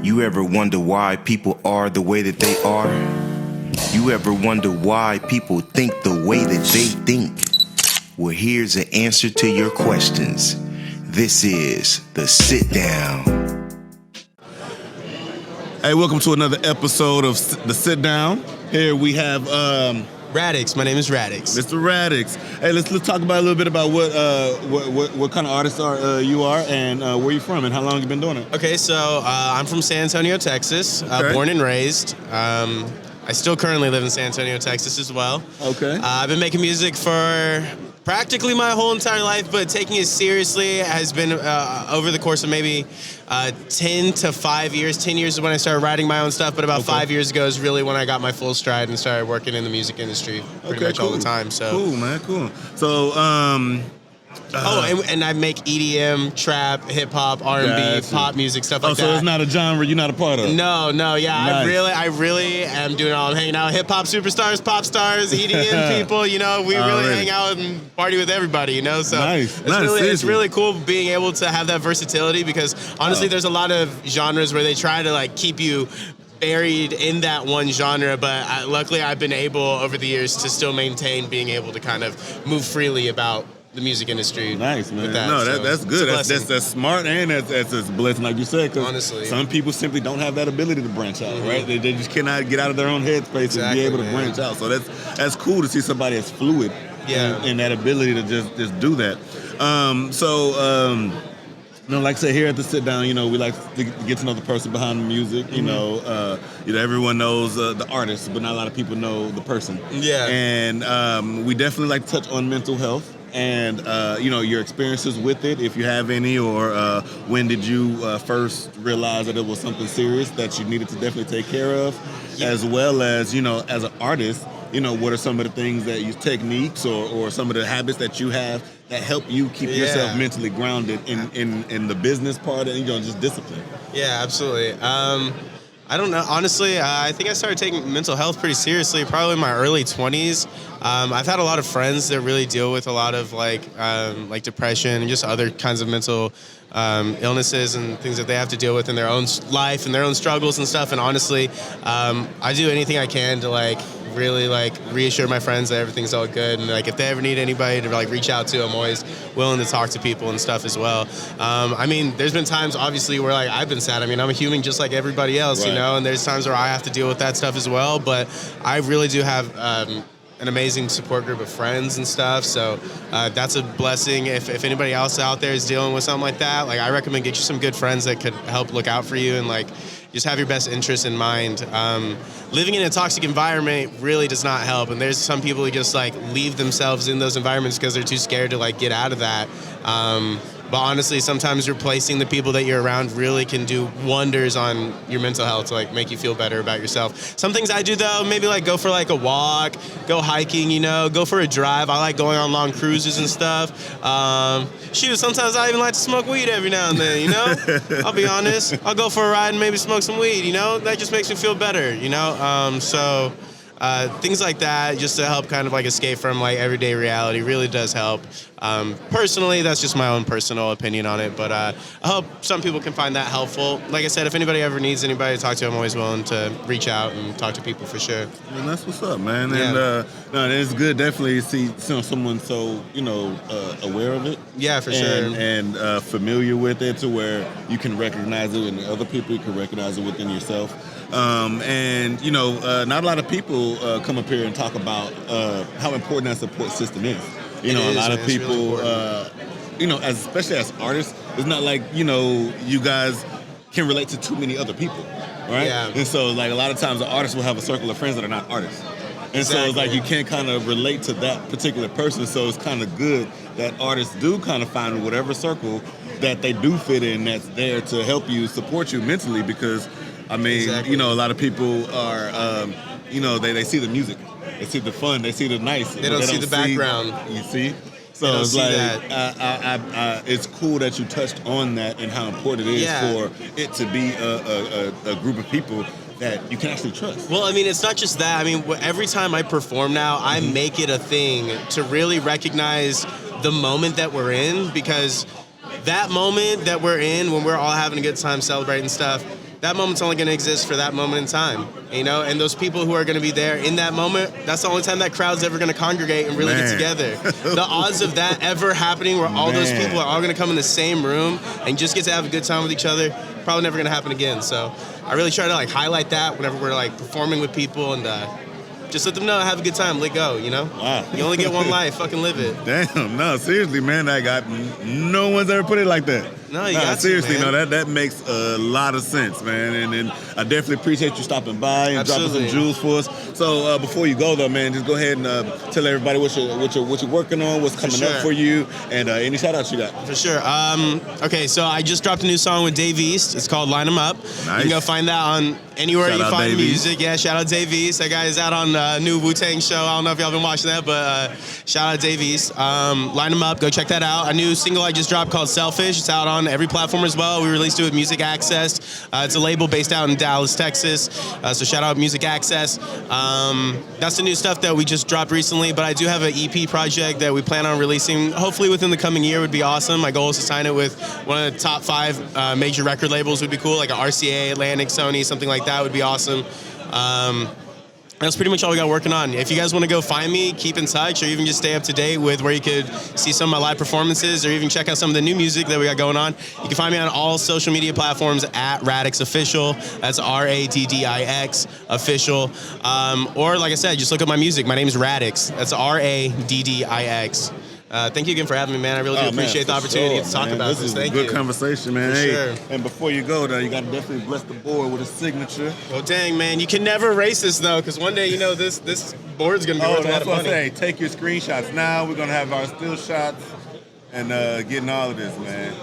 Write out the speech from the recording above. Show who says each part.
Speaker 1: You ever wonder why people are the way that they are? You ever wonder why people think the way that they think? Well, here's the answer to your questions. This is The Sit Down.
Speaker 2: Hey, welcome to another episode of The Sit Down. Here we have
Speaker 3: RADDIX. My name is RADDIX.
Speaker 2: Mr. RADDIX. Hey, let's talk about a little bit about what kind of artist you are and where you from and how long you been doing it.
Speaker 3: Okay, so I'm from San Antonio, Texas. Born and raised. I still currently live in San Antonio, Texas as well.
Speaker 2: Okay.
Speaker 3: I've been making music for practically my whole entire life, but taking it seriously has been over the course of maybe 10 to 5 years. 10 years is when I started writing my own stuff, but about 5 years ago is really when I got my full stride and started working in the music industry pretty much all the time. So
Speaker 2: cool, man, cool. So,
Speaker 3: and I make EDM, trap, hip hop, R&B, pop music, stuff like that.
Speaker 2: So it's not a genre you're not a part of?
Speaker 3: No, yeah. Nice. I really am doing it all. I'm hanging out with hip hop superstars, pop stars, EDM people. You know, we really hang out and party with everybody. You know, so
Speaker 2: nice.
Speaker 3: It's really cool being able to have that versatility because honestly, there's a lot of genres where they try to like keep you buried in that one genre, but luckily I've been able over the years to still maintain being able to kind of move freely about the music industry.
Speaker 2: Nice, man.
Speaker 3: That,
Speaker 2: that's good. That's smart and that's a blessing, like you said. Cause
Speaker 3: honestly,
Speaker 2: some people simply don't have that ability to branch out, right? They just cannot get out of their own headspace and be able to branch out. So that's cool to see somebody that's fluid, and that ability to just do that. Like I said, here at the Sit Down, we like to get to know the person behind the music. Everyone knows the artist, but not a lot of people know the person.
Speaker 3: Yeah.
Speaker 2: And we definitely like to touch on mental health and, your experiences with it, if you have any, or when did you first realize that it was something serious that you needed to definitely take care of, as well as, as an artist, what are some of the things that you techniques or some of the habits that you have that help you keep yourself mentally grounded in the business part and just discipline?
Speaker 3: Yeah, absolutely. I don't know. Honestly, I think I started taking mental health pretty seriously probably in my early 20s. I've had a lot of friends that really deal with a lot of like depression and just other kinds of mental illnesses and things that they have to deal with in their own life and their own struggles and stuff. And honestly, I do anything I can to really reassure my friends that everything's all good, and if they ever need anybody to reach out to, I'm always willing to talk to people and stuff as well. There's been times obviously where I've been sad. I'm a human just like everybody else,
Speaker 2: right.
Speaker 3: And there's times where I have to deal with that stuff as well, but I really do have an amazing support group of friends and stuff, so that's a blessing. If anybody else out there is dealing with something like that, I recommend get you some good friends that could help look out for you and just have your best interests in mind. Living in a toxic environment really does not help, and there's some people who just leave themselves in those environments because they're too scared to get out of that. But honestly, sometimes replacing the people that you're around really can do wonders on your mental health to make you feel better about yourself. Some things I do though, maybe go for a walk, go hiking, go for a drive. I like going on long cruises and stuff. Sometimes I even like to smoke weed every now and then, I'll be honest. I'll go for a ride and maybe smoke some weed, that just makes me feel better, things like that, just to help kind of escape from everyday reality, really does help. Personally, that's just my own personal opinion on it, but I hope some people can find that helpful. Like I said, if anybody ever needs anybody to talk to, I'm always willing to reach out and talk to people for sure.
Speaker 2: And that's what's up, man.
Speaker 3: Yeah.
Speaker 2: And it's good definitely to see someone so aware of it.
Speaker 3: Yeah, for
Speaker 2: sure.
Speaker 3: sure.
Speaker 2: And familiar with it to where you can recognize it in other people, you can recognize it within yourself. Not a lot of people come up here and talk about how important that support system is. A lot of people, really especially as artists, it's not you guys can relate to too many other people, right?
Speaker 3: Yeah.
Speaker 2: And so, a lot of times, the artist will have a circle of friends that are not artists. And so it's you can't kind of relate to that particular person. So it's kind of good that artists do kind of find whatever circle that they do fit in that's there to help you, support you mentally, because a lot of people are, they see the music, they see the fun, they see the nice.
Speaker 3: They don't see the background.
Speaker 2: You see? So it's it's cool that you touched on that and how important it is for it to be a group of people that you can actually trust.
Speaker 3: Well, it's not just that. Every time I perform now, I make it a thing to really recognize the moment that we're in, because that moment that we're in when we're all having a good time celebrating stuff, that moment's only going to exist for that moment in time, you know? And those people who are going to be there in that moment, that's the only time that crowd's ever going to congregate and really get together. The odds of that ever happening where all those people are all going to come in the same room and just get to have a good time with each other, probably never going to happen again. So I really try to like highlight that whenever we're like performing with people and just let them know, have a good time, let go, you know?
Speaker 2: Wow.
Speaker 3: You only get one life, fucking live it.
Speaker 2: Damn, no, seriously, man, no one's ever put it like that.
Speaker 3: No, you got to,
Speaker 2: seriously,
Speaker 3: man.
Speaker 2: no, that makes a lot of sense, man, and I definitely appreciate you stopping by and dropping some jewels for us. So before you go though, man, just go ahead and tell everybody what you're working on, what's coming up for you, and any shout outs you got.
Speaker 3: For sure. Okay, so I just dropped a new song with Dave East. It's called Line 'Em Up.
Speaker 2: Nice.
Speaker 3: You can go find that on anywhere you find music. Yeah, shout out Dave East. That guy is out on new Wu-Tang show. I don't know if y'all been watching that, but shout out Dave East. Line 'Em Up. Go check that out. A new single I just dropped called Selfish. It's out on every platform as well. We released it with Music Access. It's a label based out in Dallas, Texas. So shout out Music Access. That's the new stuff that we just dropped recently, but I do have an EP project that we plan on releasing hopefully within the coming year. Would be awesome. My goal is to sign it with one of the top 5 major record labels. Would be cool, like a RCA, Atlantic, Sony, something like that would be awesome. That's pretty much all we got working on. If you guys want to go find me, keep in touch, or even just stay up to date with where you could see some of my live performances, or even check out some of the new music that we got going on, you can find me on all social media platforms at RADDIX Official. That's RADDIX Official. Or like I said, just look up my music. My name is RADDIX. That's RADDIX. Thank you again for having me, man. I really do appreciate the opportunity to talk about this. Thank you.
Speaker 2: This is a good conversation, man.
Speaker 3: For
Speaker 2: hey,
Speaker 3: sure.
Speaker 2: And before you go, though, you got to definitely bless the board with a signature.
Speaker 3: Well, dang, man. You can never erase this, though, because one day, you know, this board's going to be worth a lot of money.
Speaker 2: That's what I say. Take your screenshots now. We're going to have our still shots and getting all of this, man.